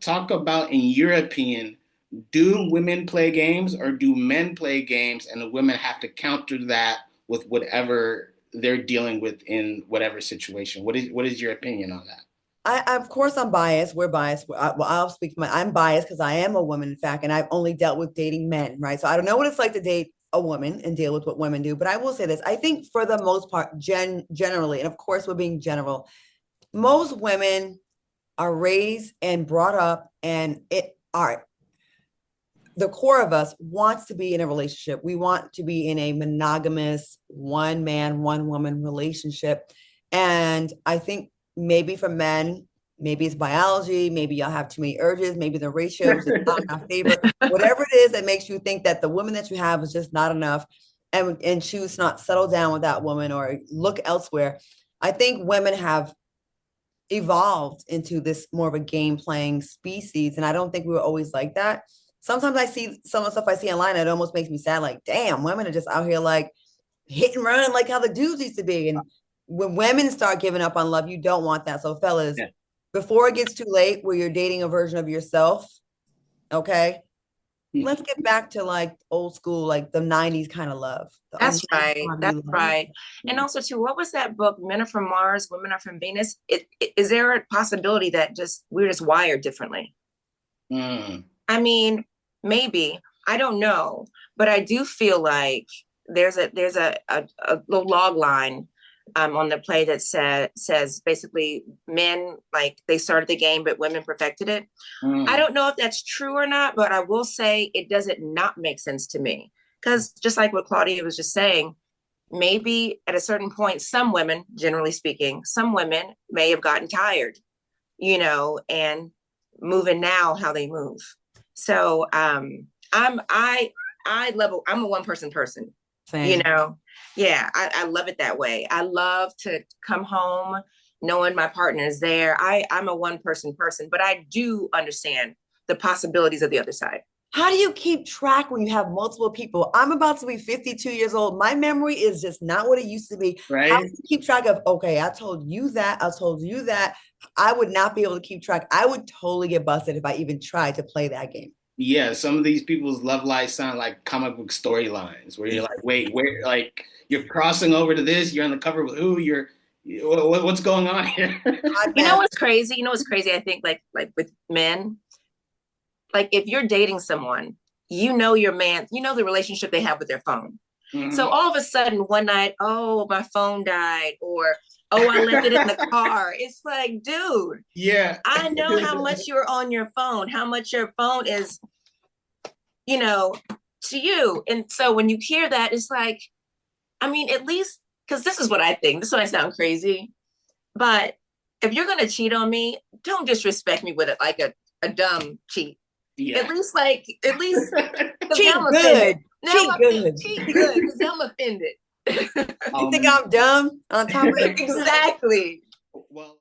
talk about, in your opinion, do women play games or do men play games and the women have to counter that with whatever they're dealing with in whatever situation? What is your opinion on that? Of course, I'm biased. We're biased. Well, I'll speak for I'm biased because I am a woman, in fact, and I've only dealt with dating men, right? So I don't know what it's like to date a woman and deal with what women do. But I will say this: I think for the most part, generally, and of course, we're being general, most women are raised and brought up, and it are the core of us wants to be in a relationship. We want to be in a monogamous one man, one woman relationship. And I think maybe for men, maybe it's biology, maybe y'all have too many urges, maybe the ratio is just not in our favor. Whatever it is that makes you think that the woman that you have is just not enough and choose not settle down with that woman or look elsewhere. I think women have evolved into this more of a game playing species. And I don't think we were always like that. Sometimes I see some of the stuff I see online, it almost makes me sad. Like, damn, women are just out here like hit and run like how the dudes used to be. And when women start giving up on love, you don't want that. So, fellas, Yeah. before it gets too late, where you're dating a version of yourself, okay, let's get back to like old school, like the 90s kind of love, the That's right. unconditional That's love. right. And also, too, what was that book? Men are from Mars, women are from Venus. Is there a possibility that just we're just wired differently? Mm. I mean, maybe. I don't know, but I do feel like there's a little log line on the play that says basically men like they started the game, but women perfected it. I Mm. don't know if that's true or not, but I will say it doesn't not make sense to me. Because just like what Claudia was just saying, maybe at a certain point, some women, generally speaking, some women may have gotten tired, and moving now how they move. So I'm I'm a one person, you Same. know. Yeah, I love it that way. I love to come home knowing my partner is there. I'm a one person, but I do understand the possibilities of the other side. How do you keep track when you have multiple people? I'm about to be 52 years old. My memory is just not what it used to be. How do Right? you keep track of, okay, I told you that, I told you that. I would not be able to keep track. I would totally get busted if I even tried to play that game. Yeah, some of these people's love lives sound like comic book storylines where you're like, wait, where, like, you're crossing over to this, you're on the cover with who, what's going on here? You know Podcast. what's crazy? You know what's crazy? I think like with men, like if you're dating someone, you know your man, you know the relationship they have with their phone. So Mhm. all of a sudden one night, oh, my phone died, or oh, I left it in the car. It's like, dude, Yeah. I know how much you're on your phone, how much your phone is, you know, to you. And so when you hear that, it's like, I mean, at least because this is what I think. This might sound crazy, but if you're gonna cheat on me, don't disrespect me with it like a dumb cheat. Yeah. At least because now I'm Cheat offended. good. Now Cheat I'm good. cheat good because now I'm offended. You think Um, I'm dumb on top of it? Exactly. well,